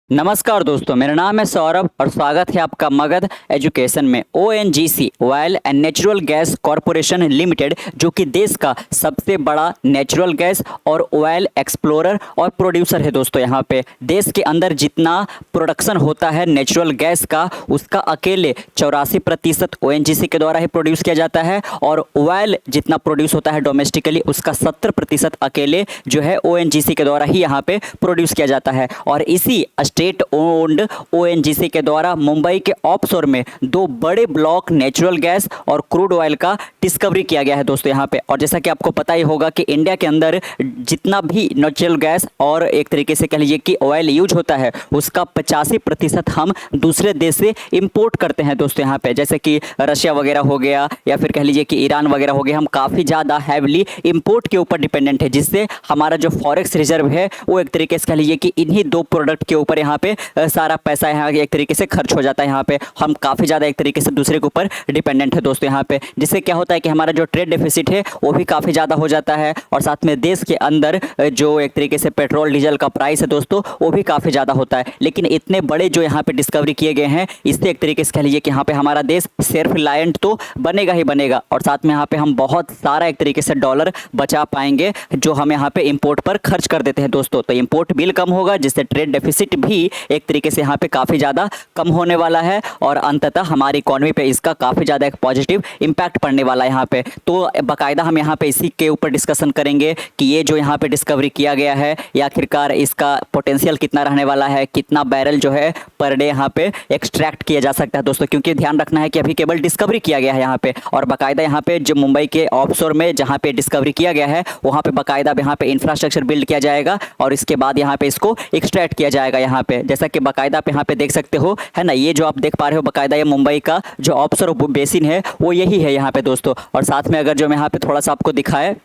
नमस्कार दोस्तों, मेरा नाम है सौरभ और स्वागत है आपका मगध एजुकेशन में। ONGC oil and natural gas corporation limited, जो कि देश का सबसे बड़ा नेचुरल गैस और ऑयल एक्सप्लोरर और प्रोड्यूसर है दोस्तों। यहाँ पे देश के अंदर जितना प्रोडक्शन होता है नेचुरल गैस का, उसका अकेले 84% ओएनजीसी के द्वारा ही प्रोड्यूस किया जाता है, और ऑयल जितना प्रोड्यूस होता है डोमेस्टिकली उसका 70% अकेले जो है ओएनजीसी के द्वारा ही यहाँ पे प्रोड्यूस किया जाता है। और इसी स्टेट ओन्ड ओएनजीसी के द्वारा मुंबई के ऑफशोर में दो बड़े ब्लॉक नेचुरल गैस और क्रूड ऑयल का डिस्कवरी किया गया है दोस्तों यहाँ पे। और जैसा कि आपको पता ही होगा कि इंडिया के अंदर जितना भी नेचुरल गैस और एक तरीके से कह लीजिए कि ऑयल यूज होता है उसका 85% हम दूसरे देश से इंपोर्ट करते हैं दोस्तों यहाँ पे। जैसे कि रशिया वगैरह हो गया या फिर कह लीजिए कि ईरान वगैरह हो गया, हम काफ़ी ज़्यादा हैवली इंपोर्ट के ऊपर डिपेंडेंट है, जिससे हमारा जो फॉरेक्स रिजर्व है वो एक तरीके से कह लीजिए कि इन्हीं दो प्रोडक्ट के ऊपर यहाँ पे सारा पैसा यहाँ एक तरीके से खर्च हो जाता है। यहाँ पे हम काफ़ी ज़्यादा एक तरीके से दूसरे के ऊपर डिपेंडेंट है दोस्तों यहाँ पे, जिससे क्या होता है कि हमारा जो ट्रेड डेफिसिट है वो भी काफ़ी ज़्यादा हो जाता है। और साथ में देश के अंदर जो एक तरीके से पेट्रोल डीजल का प्राइस है दोस्तों वो भी काफ़ी ज़्यादा होता है। लेकिन इतने बड़े जो यहाँ पे डिस्कवरी किए गए हैं, इससे एक तरीके से कह लीजिए कि यहाँ पे हमारा देश सेल्फ रिलायंट तो बनेगा ही बनेगा, और साथ में यहाँ पे हम बहुत सारा एक तरीके से डॉलर बचा पाएंगे जो हम यहाँ पे इंपोर्ट पर खर्च कर देते हैं दोस्तों। तो इंपोर्ट बिल कम होगा, जिससे ट्रेड डेफिसिट भी एक तरीके से यहाँ पे काफ़ी ज़्यादा कम होने वाला है, और अंततः हमारी इकोनॉमी पे इसका काफ़ी ज़्यादा एक पॉजिटिव इम्पैक्ट पड़ने वाला है यहाँ पे। तो बाकायदा हम यहाँ पे इसी के ऊपर डिस्कशन करेंगे कि ये जो यहाँ पे डिस्कवरी किया गया है ये आखिरकार इसका पोटेंशियल कितना रहने वाला है, कितना बैरल जो है पर डे यहाँ पे एक्सट्रैक्ट किया जा सकता है दोस्तों। क्योंकि ध्यान रखना है कि अभी केवल डिस्कवरी किया गया है यहाँ पे, और बाकायदा यहाँ पे जो मुंबई के ऑफशोर में जहाँ पे डिस्कवरी किया गया है वहाँ पे बाकायदा यहाँ पे इंफ्रास्ट्रक्चर बिल्ड किया जाएगा, और इसके बाद यहाँ पे इसको एक्सट्रैक्ट किया जाएगा यहाँ पे। जैसा कि बाकायदा पे यहाँ पे देख सकते हो, है ना, ये जो आप देख पा रहे हो बाकायदा ये मुंबई का जो ऑफशोर बेसिन है वो यही है यहाँ पे दोस्तों। और साथ में अगर जो मैं यहाँ पे थोड़ा सा आपको दिखाए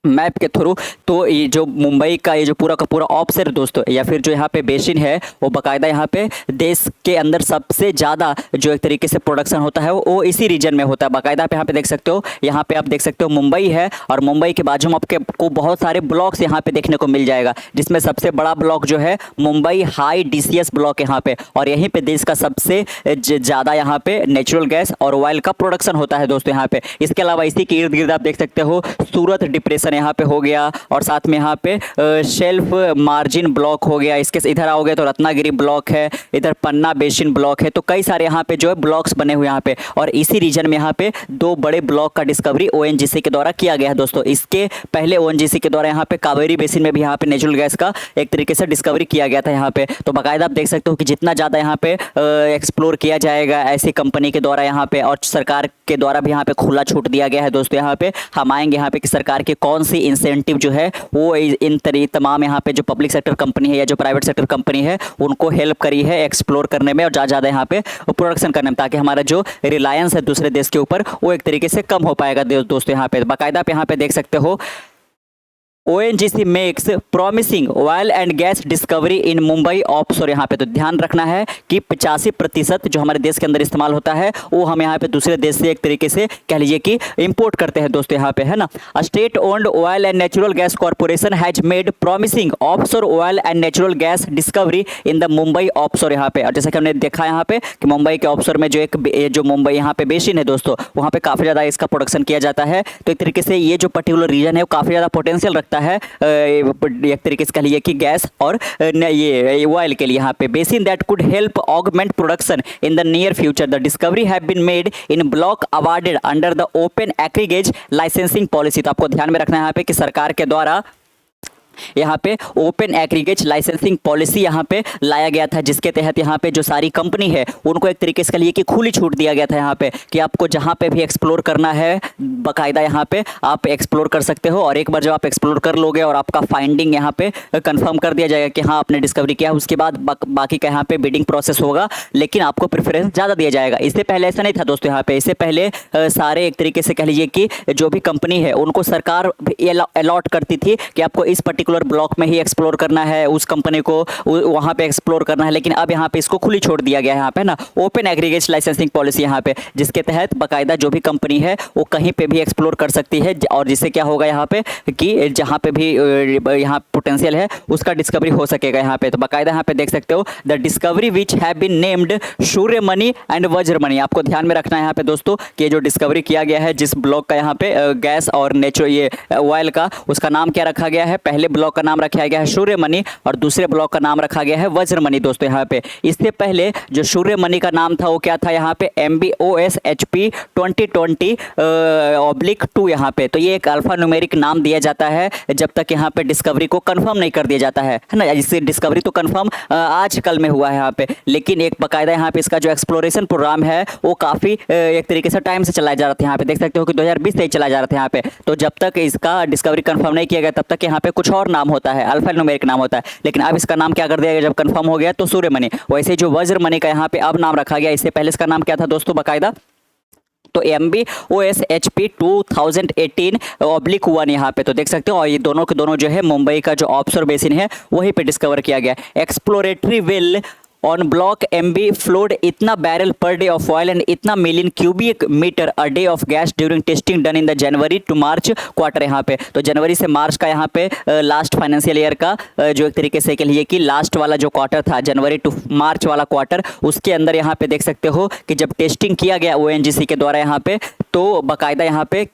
मैप के थ्रू, तो ये जो मुंबई का ये जो पूरा का पूरा ऑफशोर दोस्तों या फिर जो यहाँ पे बेसिन है वो बाकायदा यहाँ पे देश के अंदर सबसे ज़्यादा जो एक तरीके से प्रोडक्शन होता है वो इसी रीजन में होता है। बाकायदा पे यहाँ पे देख सकते हो, यहाँ पे आप देख सकते हो मुंबई है, और मुंबई के बाजू में आपको बहुत सारे ब्लॉक्स यहाँ पे देखने को मिल जाएगा, जिसमें सबसे बड़ा ब्लॉक जो है मुंबई हाई डीसीएस ब्लॉक यहाँ पे, और यहीं पे देश का सबसे ज़्यादा यहाँ पे नेचुरल गैस और ऑयल का प्रोडक्शन होता है दोस्तों यहाँ पे। इसके अलावा इसी के इर्द गिर्द आप देख सकते हो सूरत डिप्रेशन यहाँ पे हो गया, और साथ में यहाँ पे शेल्फ मार्जिन ब्लॉक हो गया, इसके इधर आओगे तो रत्नागिरी ब्लॉक है, इधर पन्ना बेसिन ब्लॉक है। तो कई सारे यहाँ पे जो है ब्लॉक्स बने हुए यहाँ पे, और इसी रीजन में यहाँ पे दो बड़े ब्लॉक का डिस्कवरी ओएनजीसी के द्वारा किया गया है दोस्तों। इसके पहले ओएनजीसी के द्वारा यहाँ पे कावेरी बेसिन में भी यहाँ पे नेचुरल गैस का एक तरीके से डिस्कवरी किया गया था यहाँ पे। तो बाकायदा आप देख सकते हो कि जितना ज़्यादा यहाँ पे एक्सप्लोर किया जाएगा ऐसी कंपनी के द्वारा यहाँ पे, और सरकार के द्वारा भी यहाँ पे खुला छूट दिया गया है दोस्तों। यहाँ पे हम आएंगे यहाँ पे कि सरकार की कौन सी इंसेंटिव जो है वो इन तमाम यहाँ पे जो पब्लिक सेक्टर कंपनी है या जो प्राइवेट सेक्टर कंपनी है उनको हेल्प करी है एक्सप्लोर करने में और ज़्यादा यहाँ पे प्रोडक्शन करने में, ताकि हमारा जो रिलायंस है दूसरे देश के ऊपर वो एक तरीके से कम हो पाएगा दोस्तों। यहाँ पे बाकायदा पे यहाँ पे देख सकते हो ONGC makes promising oil and gas discovery in Mumbai offshore. यहाँ पे तो ध्यान रखना है कि 85% जो हमारे देश के अंदर इस्तेमाल होता है वो हम यहाँ पे दूसरे देश से एक तरीके से कह लीजिए कि इंपोर्ट करते हैं दोस्तों यहाँ पे, है ना। State owned oil and natural gas corporation has made promising offshore oil and natural gas discovery in the Mumbai offshore यहाँ पे। और जैसा कि हमने देखा यहाँ पे कि मुंबई के ऑफशोर में जो जो मुंबई यहाँ पे बेसिन है दोस्तों, वहाँ पे काफ़ी ज़्यादा इसका प्रोडक्शन किया जाता है। तो एक तरीके से ये जो पर्टिकुलर रीजन है वो काफ़ी ज़्यादा पोटेंशियल रखता है एक तरीके से कह लीजिए कि गैस और ये ऑयल के लिए यहाँ पे। Basin that could help augment production in the near future. The discovery have been made in block awarded under the open acreage licensing policy. तो आपको ध्यान में रखना है यहाँ पे कि सरकार के द्वारा यहाँ पे ओपन एग्रीगेट लाइसेंसिंग पॉलिसी यहाँ पे लाया गया था, जिसके तहत यहाँ पे जो सारी कंपनी है उनको एक तरीके से लिए कि खुली छूट दिया गया था यहाँ पे कि आपको जहाँ पे भी एक्सप्लोर करना है बाकायदा यहाँ पे आप एक्सप्लोर कर सकते हो। और एक बार जब आप एक्सप्लोर कर लोगे और आपका फाइंडिंग यहाँ पे कंफर्म कर दिया जाएगा कि हाँ आपने डिस्कवरी किया, उसके बाद बाकी का यहाँ पे बिडिंग प्रोसेस होगा, लेकिन आपको प्रेफरेंस ज़्यादा दिया जाएगा। इससे पहले ऐसा नहीं था दोस्तों यहाँ पे। इससे पहले सारे एक तरीके से कह लीजिए कि जो भी कंपनी है उनको सरकार अलॉट करती थी कि आपको इस पर्टिकुलर पर्टिकुलर ब्लॉक में ही एक्सप्लोर करना है, उस कंपनी को वहाँ पे एक्सप्लोर करना है, लेकिन अब यहाँ पे इसको खुली छोड़ दिया गया है यहाँ पे ना, ओपन एग्रीगेट लाइसेंसिंग पॉलिसी यहाँ पे, जिसके तहत बाकायदा जो भी कंपनी है वो कहीं पे भी एक्सप्लोर कर सकती है, और जिससे क्या होगा यहाँ पे कि जहाँ पे भी यहाँ पोटेंशियल है उसका डिस्कवरी हो सकेगा यहाँ पे। तो बाकायदा यहाँ पे देख सकते हो the discovery which have been named Suryamani and Vajramani. आपको ध्यान में रखना है यहाँ पे दोस्तों कि जो डिस्कवरी किया गया है जिस ब्लॉक का यहाँ पे गैस और नेचुरल ये ऑयल का, उसका नाम क्या रखा गया है, पहले ब्लॉक का नाम रखा गया है सूर्यमणि और दूसरे ब्लॉक का नाम रखा गया है वज्रमणि दोस्तों यहाँ पे। इससे पहले जो सूर्यमणि का नाम था वो क्या था यहाँ पे MBOSHP 2020/2 यहाँ पे। तो ये एक अल्फा न्यूमेरिक नाम दिया जाता है जब तक यहाँ पे डिस्कवरी को कंफर्म नहीं कर दिया जाता है ना। इससे डिस्कवरी तो कंफर्म आज कल में हुआ है यहाँ पे, लेकिन एक बाकायदा यहाँ पे इसका जो एक्सप्लोरेशन प्रोग्राम है वो काफ़ी एक तरीके से टाइम से चलाया जा रहा था यहाँ पे। देख सकते हो कि 2020 से ही चलाया जा रहा था यहाँ पे। तो जब तक इसका डिस्कवरी कंफर्म नहीं किया गया तब तक यहाँ पे कुछ और नाम होता है, अल्फा न्यूमेरिक नाम होता है, लेकिन अब इसका नाम क्या कर दिया गया जब कंफर्म हो गया तो सूर्यमणि। वैसे जो वज्रमणि का यहाँ पे अब नाम रखा गया, इससे पहले इसका नाम क्या था दोस्तों बाकायदा, तो MBOSHP 2018/1 यहाँ पे। तो देख सकते हो, और ये दोनों के दोनों जो है मुंबई का जो ऑफशोर बेसिन है वहीं पे डिस्कवर किया गया। Exploratory well on block MB flowed इतना barrel per day of oil and इतना million cubic metre a day of gas during testing done in the January to March quarter यहाँ पे। तो जनवरी से मार्च का यहाँ पे लास्ट फाइनेंशियल ईयर का जो एक तरीके से कह लिए कि लास्ट वाला जो क्वार्टर था, जनवरी टू मार्च वाला क्वार्टर, उसके अंदर यहाँ पे देख सकते हो कि जब टेस्टिंग किया गया ONGC के द्वारा यहाँ पे, तो बाकायदा यहाँ पे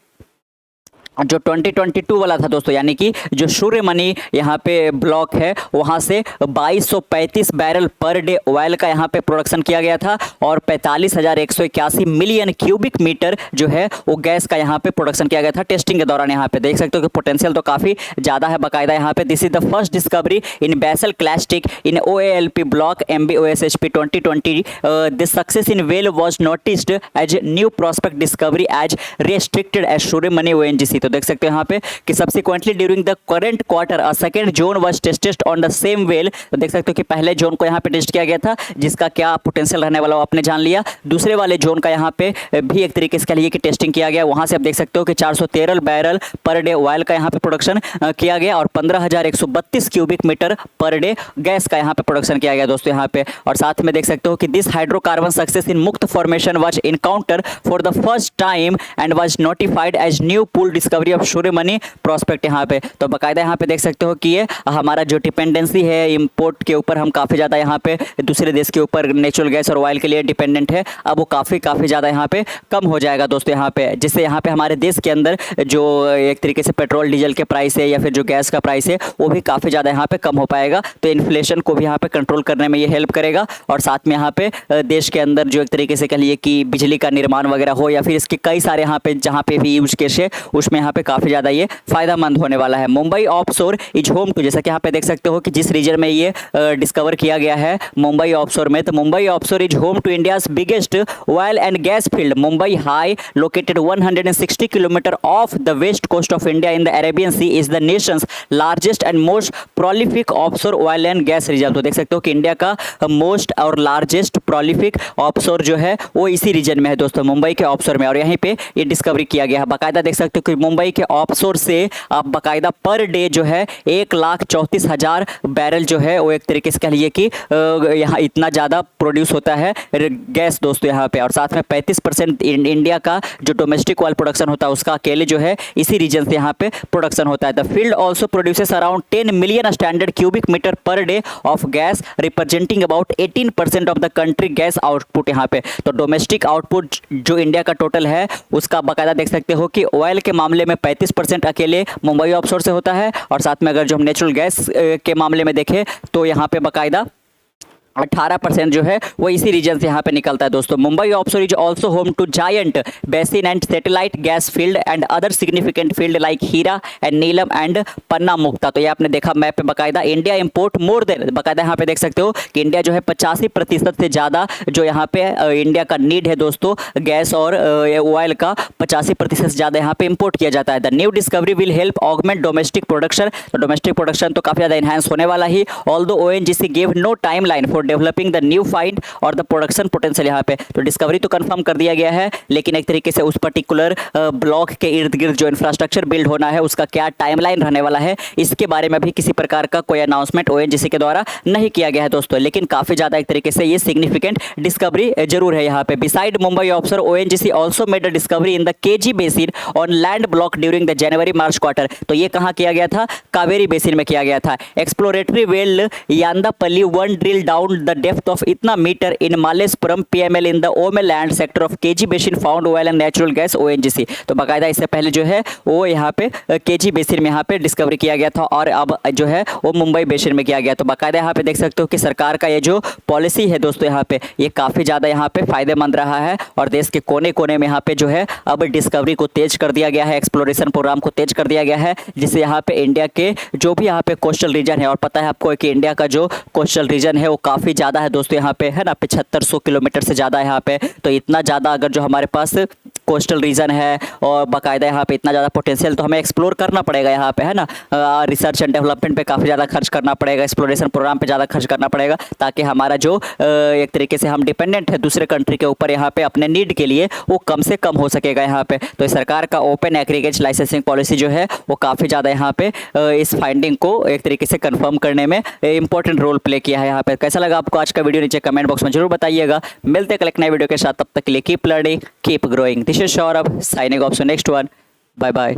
जो 2022 वाला था दोस्तों, यानी कि जो सूर्यमणि यहाँ पे ब्लॉक है वहाँ से 2235 बैरल पर डे ऑयल का यहाँ पे प्रोडक्शन किया गया था और 45,181 मिलियन क्यूबिक मीटर जो है वो गैस का यहाँ पे प्रोडक्शन किया गया था टेस्टिंग के दौरान। यहाँ पे देख सकते हो कि पोटेंशियल तो काफ़ी ज़्यादा है बाकायदा यहाँ पे। This is the first discovery in basal clastic in OALP block MBOSHP 2020। This success in well was noticed as new prospect discovery as restricted as Suryamani ONGC। तो देख सकते हैं यहाँ पे कि subsequently during the current quarter a second zone was tested on the same well. तो देख सकते हो कि पहले जोन को यहाँ पे टेस्ट किया गया था जिसका क्या पोटेंशियल रहने वाला वो आपने जान लिया। दूसरे वाले जोन का यहाँ पे भी एक तरीके से कह लिए कि टेस्टिंग किया गया, वहाँ से आप देख सकते हो कि 413 बैरल पर डे ऑयल का यहाँ पे प्रोडक्शन किया गया और 15,132 cubic metre per day gas का यहाँ पे प्रोडक्शन किया गया दोस्तों यहाँ पे। और साथ में देख सकते हो कि this hydrocarbon success in Mukta formation was encounter for the first time and was notified as new pool discovery of Suryamani prospect यहाँ पे। तो बाकायदा यहाँ पे देख सकते हो कि ये हमारा जो डिपेंडेंसी है इंपोर्ट के ऊपर, हम काफ़ी ज़्यादा यहाँ पे दूसरे देश के ऊपर नेचुरल गैस और ऑयल के लिए डिपेंडेंट है, अब वो काफ़ी ज़्यादा यहाँ पे कम हो जाएगा दोस्तों यहाँ पे, जिससे यहाँ पे हमारे देश के अंदर जो एक तरीके से पेट्रोल डीजल के प्राइस है या फिर जो गैस का प्राइस है वो भी काफ़ी ज़्यादा यहाँ पे कम हो पाएगा। तो इन्फ्लेशन को भी यहाँ पे कंट्रोल करने में ये हेल्प करेगा और साथ में यहाँ पे देश के अंदर जो एक तरीके से कह लिए कि बिजली का निर्माण वगैरह हो या फिर इसके कई सारे यहाँ पे जहाँ पे भी यूज केस है उसमें यहाँ पे काफ़ी ज़्यादा ये फायदेमंद होने वाला है। Mumbai offshore is home to, जैसा कि यहाँ पे देख सकते हो कि जिस रीजन में ये डिस्कवर किया गया है मुंबई ऑफशोर में, तो Mumbai offshore is home to India's biggest oil and gas field Mumbai High located 160 kilometre off the west coast of India in the Arabian Sea is the nation's largest and most prolific offshore oil and gas reserve. तो देख सकते हो कि India का most और largest prolific offshore जो है वो इसी रीजन में है दोस्तों, मुंबई के ऑफशोर में, और यहीं पे ये डिस्कवरी किया गया है। बाकायदा देख सकते हो कि मुंबई के ऑफशोर से आप बाकायदा पर डे जो है 1,34,000 बैरल जो है वो एक तरीके से कह लीजिए कि यहाँ इतना ज़्यादा प्रोड्यूस होता है गैस दोस्तों यहाँ पे। और साथ में 35% इंडिया का जो डोमेस्टिक ऑयल प्रोडक्शन होता है उसका अकेले जो है इसी रीजन से यहाँ पे प्रोडक्शन होता है। The field also produces around 10 million standard cubic metre per day of gas representing about 18% of the country gas output यहाँ पे। तो डोमेस्टिक आउटपुट जो इंडिया का टोटल है उसका बाकायदा देख सकते हो कि ऑयल के मामले में 35% अकेले मुंबई ऑफशोर से होता है और साथ में अगर जो हम नेचुरल गैस के मामले में देखें तो यहाँ पे बाकायदा 18% जो है वो इसी रीजन से यहाँ पे निकलता है दोस्तों। Mumbai offshore is also home to giant basin and satellite gas field and other significant field like Heera and Neelam and Panna Mukta. तो ये आपने देखा मैप पे बाकायदा इंडिया इंपोर्ट मोर देन, बाकायदा यहाँ पे देख सकते हो कि इंडिया जो है 85% से ज़्यादा जो यहाँ पे इंडिया का नीड है दोस्तों गैस और ऑयल का 85% से ज़्यादा यहाँ पे इंपोर्ट किया जाता है। The new discovery will help augment domestic production. तो डोमेस्टिक प्रोडक्शन तो काफ़ी ज़्यादा इन्हांस होने वाला ही। Although ONGC gave no timeline for developing the new find और द प्रोडक्शन पोटेंशियल। यहाँ पे तो डिस्कवरी तो कंफर्म कर दिया गया है, लेकिन एक तरीके से उस पर्टिकुलर ब्लॉक के इर्द गिर्द जो इंफ्रास्ट्रक्चर बिल्ड होना है उसका क्या टाइमलाइन रहने वाला है, इसके बारे में भी किसी प्रकार का कोई अनाउंसमेंट ओएनजीसी के द्वारा नहीं किया गया है दोस्तों। लेकिन काफी ज्यादा एक तरीके से ये सिग्निफिकेंट डिस्कवरी जरूर है यहाँ पे। Beside Mumbai offshore, ONGC also made a discovery in the KG basin on land block during the January March quarter. तो ये कहाँ किया गया था? कावेरी बेसिन में किया गया था। Exploratory well Yandapalli one drill down the depth of इतना metre in Malesapuram PML in the onland sector of KG basin found oil and natural gas ONGC. तो बाकायदा इससे पहले जो है वो यहाँ पे केजी बेसिन में यहाँ पे डिस्कवरी किया गया था और अब जो है वो मुंबई बेसिन में किया गया। तो बाकायदा यहाँ पे देख सकते हो कि सरकार का ये जो पॉलिसी है दोस्तों यहाँ पे ये काफ़ी ज़्यादा यहाँ पे फायदेमंद रहा है और देश के कोने कोने में यहाँ पे जो है अब डिस्कवरी को तेज कर दिया गया है, एक्सप्लोरेशन प्रोग्राम को तेज कर दिया गया है, जिससे यहाँ पे इंडिया के जो भी यहाँ पे कोस्टल रीजन है, और पता है आपको कि इंडिया का जो कोस्टल रीजन है वो काफ़ी ज़्यादा है दोस्तों यहाँ पे, है ना, 7500 किलोमीटर से ज़्यादा है यहाँ पे। तो इतना ज़्यादा अगर जो हमारे पास कोस्टल रीजन है और बाकायदा यहाँ पे इतना ज़्यादा पोटेंशियल, तो हमें एक्सप्लोर करना पड़ेगा यहाँ पे, है ना। रिसर्च एंड डेवलपमेंट पे काफ़ी ज़्यादा खर्च करना पड़ेगा, एक्सप्लोरेशन प्रोग्राम पे ज़्यादा खर्च करना पड़ेगा, ताकि हमारा जो एक तरीके से हम डिपेंडेंट है दूसरे कंट्री के ऊपर यहाँ पे अपने नीड के लिए, वो कम से कम हो सकेगा यहाँ पे। तो सरकार का ओपन एग्रीगेट लाइसेंसिंग पॉलिसी जो है वो काफ़ी ज़्यादा यहाँ पे इस फाइंडिंग को एक तरीके से कंफर्म करने में इंपॉर्टेंट रोल प्ले किया है यहाँ पे। कैसा लगा आपको आज का वीडियो? नीचे कमेंट बॉक्स में जरूर बताइएगा। मिलते हैं कल एक नए वीडियो के साथ, तब तक के लिए keep learning, keep growing. This is Saurabh signing off. So next one, bye bye.